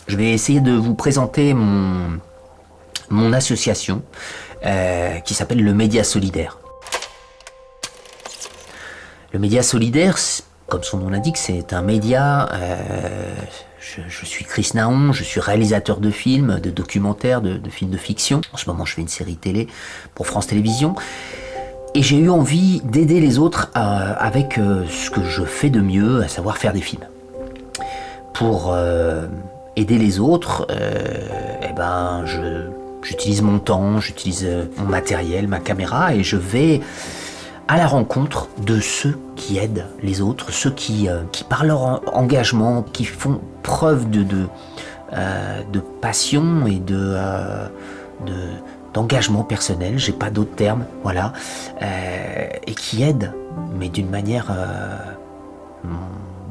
Je vais essayer de vous présenter mon association qui s'appelle le Média Solidaire. Le Média Solidaire, comme son nom l'indique, c'est un média. Je suis Chris Naon, je suis réalisateur de films, de documentaires, de films de fiction. En ce moment, je fais une série télé pour France Télévisions. Et j'ai eu envie d'aider les autres avec ce que je fais de mieux, à savoir faire des films. Pour aider les autres, j'utilise mon temps, j'utilise mon matériel, ma caméra, et je vais à la rencontre de ceux qui aident les autres, ceux qui par leur engagement, qui font preuve de passion et d'engagement personnel, j'ai pas d'autres termes, voilà, et qui aident, mais d'une manière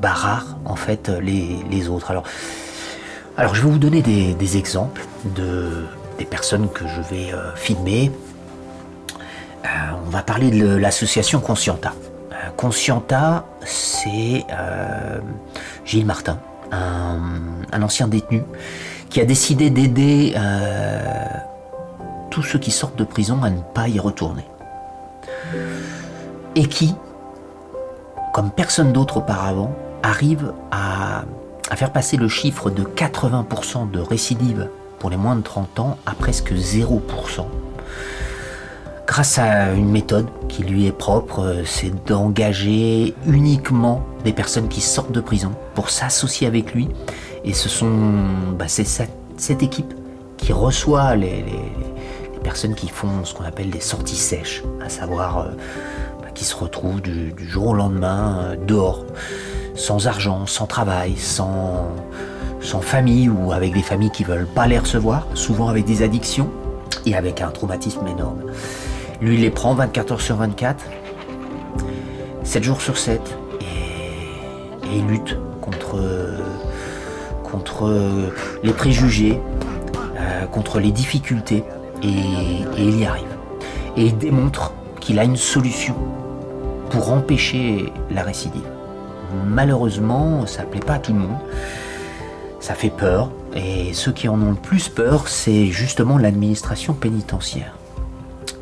rare en fait les autres. Alors je vais vous donner des exemples des personnes que je vais filmer. On va parler de l'association Conscienta. Conscienta, c'est Gilles Martin, un ancien détenu qui a décidé d'aider tous ceux qui sortent de prison à ne pas y retourner. Et qui, comme personne d'autre auparavant, arrive à faire passer le chiffre de 80% de récidive pour les moins de 30 ans à presque 0%. Grâce à une méthode qui lui est propre, c'est d'engager uniquement des personnes qui sortent de prison pour s'associer avec lui. Et c'est cette équipe qui reçoit les personnes qui font ce qu'on appelle des sorties sèches, à savoir qui se retrouvent du jour au lendemain dehors, sans argent, sans travail, sans famille, ou avec des familles qui ne veulent pas les recevoir, souvent avec des addictions et avec un traumatisme énorme. Lui, il les prend 24 heures sur 24, 7 jours sur 7, et il lutte contre les préjugés, contre les difficultés, et il y arrive. Et il démontre qu'il a une solution pour empêcher la récidive. Malheureusement, ça ne plaît pas à tout le monde, ça fait peur, et ceux qui en ont le plus peur, c'est justement l'administration pénitentiaire,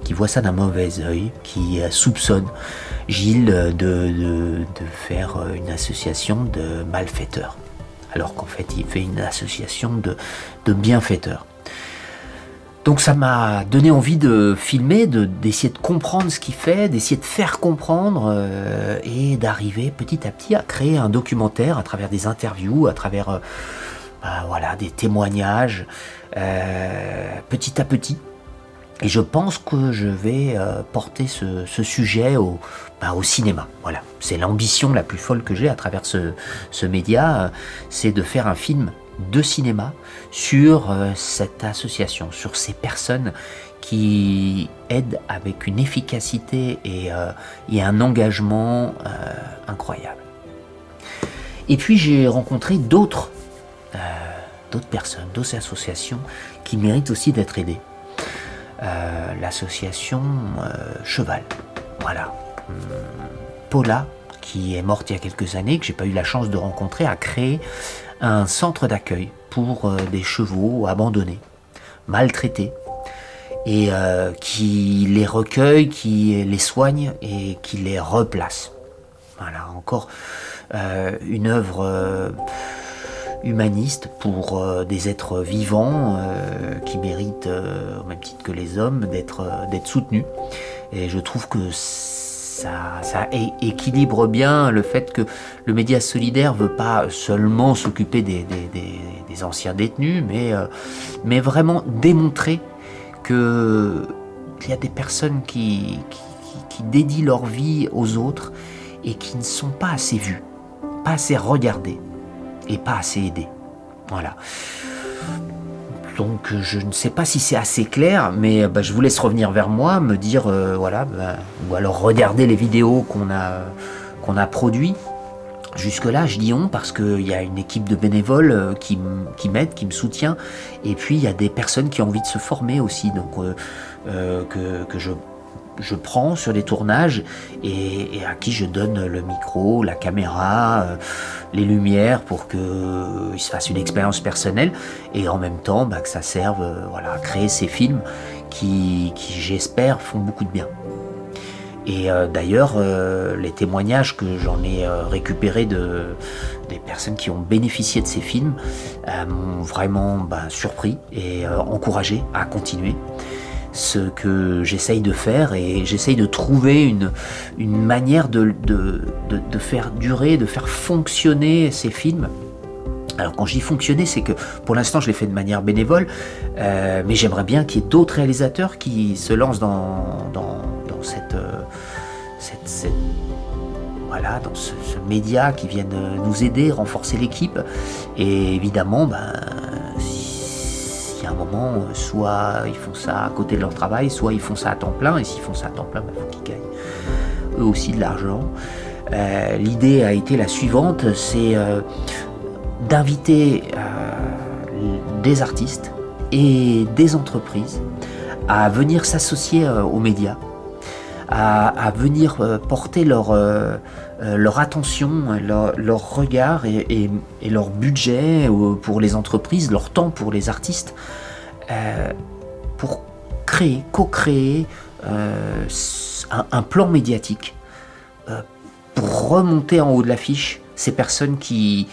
qui voit ça d'un mauvais œil, qui soupçonne Gilles de faire une association de malfaiteurs, alors qu'en fait il fait une association de bienfaiteurs. Donc ça m'a donné envie de filmer, d'essayer de comprendre ce qu'il fait, d'essayer de faire comprendre et d'arriver petit à petit à créer un documentaire à travers des interviews, à travers des témoignages, petit à petit. Et je pense que je vais porter ce sujet au cinéma. Voilà, c'est l'ambition la plus folle que j'ai à travers ce média, c'est de faire un film de cinéma sur cette association, sur ces personnes qui aident avec une efficacité et un engagement incroyable. Et puis j'ai rencontré d'autres personnes, d'autres associations qui méritent aussi d'être aidées. L'association Cheval, voilà. Paula, qui est morte il y a quelques années, que j'ai pas eu la chance de rencontrer, a créé un centre d'accueil pour des chevaux abandonnés, maltraités, et qui les recueille, qui les soigne et qui les replace. Voilà, encore une œuvre humaniste pour des êtres vivants qui méritent, au même titre que les hommes, d'être soutenus. Et je trouve que ça équilibre bien le fait que le média solidaire veut pas seulement s'occuper des anciens détenus, mais vraiment démontrer qu'il y a des personnes qui dédient leur vie aux autres et qui ne sont pas assez vues, pas assez regardées et pas assez aidées. Voilà. Donc je ne sais pas si c'est assez clair, mais je vous laisse revenir vers moi, me dire ou alors regarder les vidéos qu'on a produites. Jusque-là, je dis on parce qu'il y a une équipe de bénévoles qui m'aide, qui me soutient, et puis il y a des personnes qui ont envie de se former aussi, donc que je je prends sur des tournages et à qui je donne le micro, la caméra, les lumières pour qu'ils se fassent une expérience personnelle et en même temps que ça serve à créer ces films qui j'espère font beaucoup de bien. Et d'ailleurs, les témoignages que j'en ai récupérés des personnes qui ont bénéficié de ces films m'ont vraiment surpris et encouragé à continuer. Ce que j'essaye de faire, et j'essaye de trouver une manière de faire durer, de faire fonctionner ces films. Alors quand je dis fonctionner, c'est que pour l'instant je l'ai fait de manière bénévole, mais j'aimerais bien qu'il y ait d'autres réalisateurs qui se lancent dans ce média, qui viennent nous aider, renforcer l'équipe. Et évidemment, si à un moment, soit ils font ça à côté de leur travail, soit ils font ça à temps plein, et s'ils font ça à temps plein, il faut qu'ils gagnent eux aussi de l'argent. L'idée a été la suivante, c'est d'inviter des artistes et des entreprises à venir s'associer aux médias, à venir porter leur attention, leur regard et leur budget pour les entreprises, leur temps pour les artistes, pour co-créer un plan médiatique pour remonter en haut de l'affiche ces personnes qui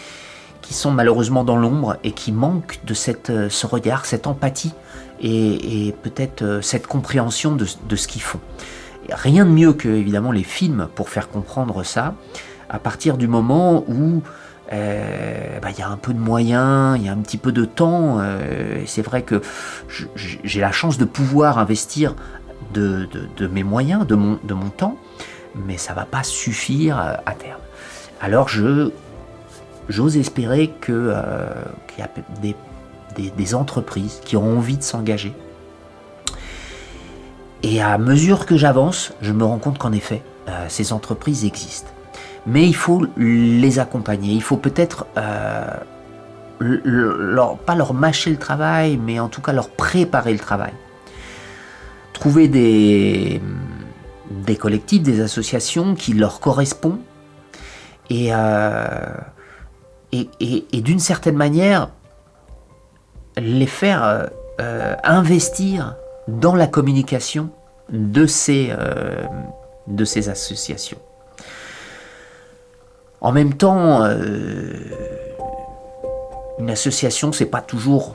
sont malheureusement dans l'ombre et qui manquent de ce regard, cette empathie et peut-être cette compréhension de ce qu'ils font. Rien de mieux que, évidemment, les films pour faire comprendre ça, à partir du moment où y a un peu de moyens, il y a un petit peu de temps. Et c'est vrai que j'ai la chance de pouvoir investir de mes moyens, de mon temps, mais ça ne va pas suffire à terme. Alors j'ose espérer qu'il y a des entreprises qui ont envie de s'engager. Et à mesure que j'avance, je me rends compte qu'en effet, ces entreprises existent. Mais il faut les accompagner. Il faut peut-être pas leur mâcher le travail, mais en tout cas leur préparer le travail. Trouver des collectifs, des associations qui leur correspondent et d'une certaine manière les faire investir dans la communication de ces associations. En même temps, une association, c'est pas toujours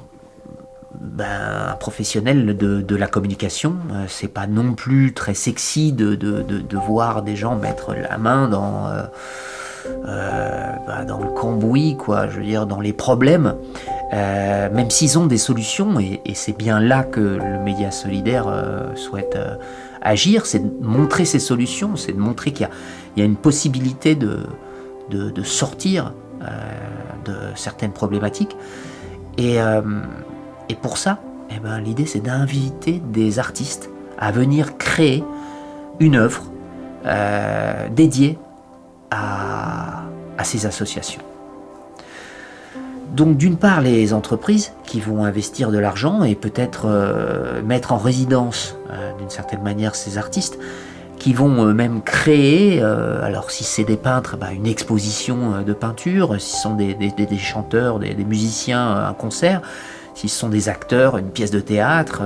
un professionnel de la communication. C'est pas non plus très sexy de voir des gens mettre la main dans le cambouis, quoi. Je veux dire, dans les problèmes. Même s'ils ont des solutions, et c'est bien là que le média solidaire souhaite agir, c'est de montrer ces solutions, c'est de montrer qu'il y a une possibilité de sortir de certaines problématiques. Et pour ça, l'idée c'est d'inviter des artistes à venir créer une œuvre dédiée à ces associations. Donc d'une part les entreprises qui vont investir de l'argent et peut-être mettre en résidence d'une certaine manière ces artistes, qui vont même créer, alors si c'est des peintres, une exposition de peinture, si ce sont des chanteurs, des musiciens, un concert, si ce sont des acteurs, une pièce de théâtre,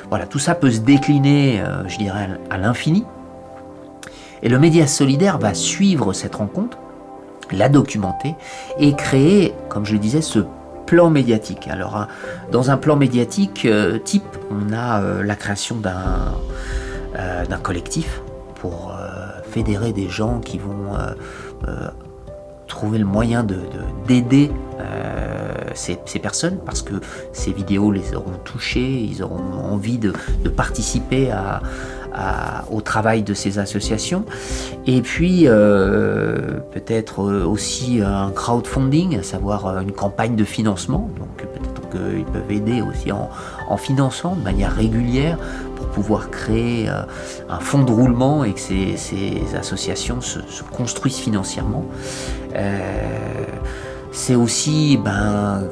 voilà, tout ça peut se décliner, je dirais, à l'infini. Et le média solidaire va suivre cette rencontre, la documenter et créer, comme je le disais, ce plan médiatique. Alors, dans un plan médiatique type, on a la création d'un collectif pour fédérer des gens qui vont trouver le moyen d'aider ces personnes, parce que ces vidéos les auront touchés, ils auront envie de participer au travail de ces associations. Et puis peut-être aussi un crowdfunding, à savoir une campagne de financement. Donc peut-être qu'ils peuvent aider aussi en finançant de manière régulière pour pouvoir créer un fonds de roulement et que ces associations se construisent financièrement. C'est aussi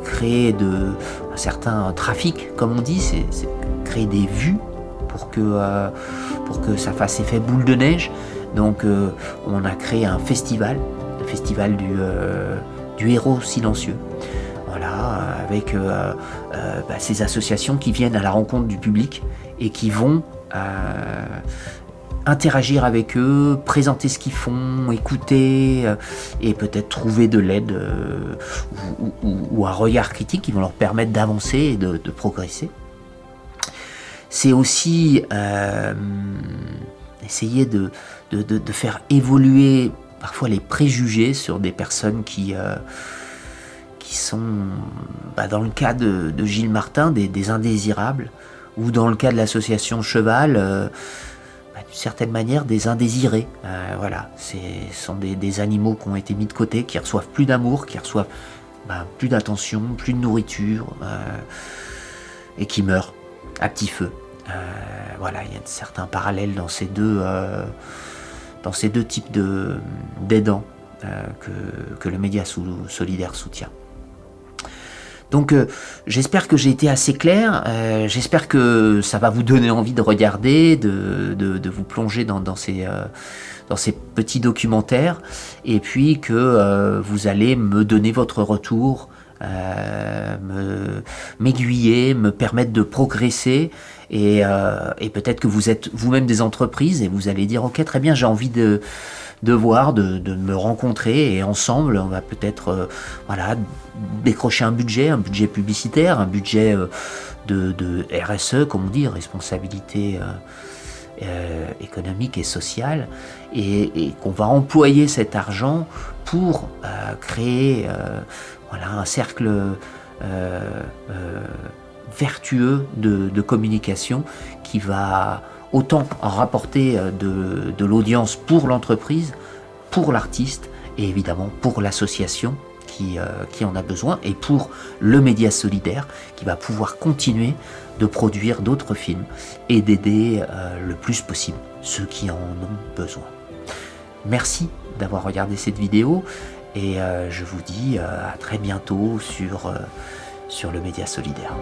créer un certain trafic, comme on dit, c'est créer des vues pour que ça fasse effet boule de neige. Donc on a créé un festival, le festival du héros silencieux. Voilà, avec ces associations qui viennent à la rencontre du public et qui vont interagir avec eux, présenter ce qu'ils font, écouter et peut-être trouver de l'aide ou un regard critique qui vont leur permettre d'avancer et de progresser. C'est aussi essayer de faire évoluer parfois les préjugés sur des personnes qui sont, dans le cas de Gilles Martin, des indésirables, ou dans le cas de l'association Cheval, d'une certaine manière des indésirés. Voilà, ce sont des animaux qui ont été mis de côté, qui reçoivent plus d'amour, qui reçoivent plus d'attention, plus de nourriture, et qui meurent à petit feu. Voilà, il y a certains parallèles dans ces deux types d'aidants que le média solidaire soutient. Donc j'espère que j'ai été assez clair, j'espère que ça va vous donner envie de regarder, de vous plonger dans ces petits documentaires, et puis que vous allez me donner votre retour, m'aiguiller, me permettre de progresser, et peut-être que vous êtes vous-même des entreprises et vous allez dire ok, très bien, j'ai envie de voir, de me rencontrer, et ensemble on va peut-être décrocher un budget publicitaire, un budget de RSE, comme on dit, responsabilité économique et sociale, et qu'on va employer cet argent pour créer un cercle vertueux de communication qui va autant rapporter de l'audience pour l'entreprise, pour l'artiste, et évidemment pour l'association qui en a besoin, et pour le média solidaire qui va pouvoir continuer de produire d'autres films et d'aider le plus possible ceux qui en ont besoin. Merci d'avoir regardé cette vidéo, et je vous dis à très bientôt sur le média solidaire.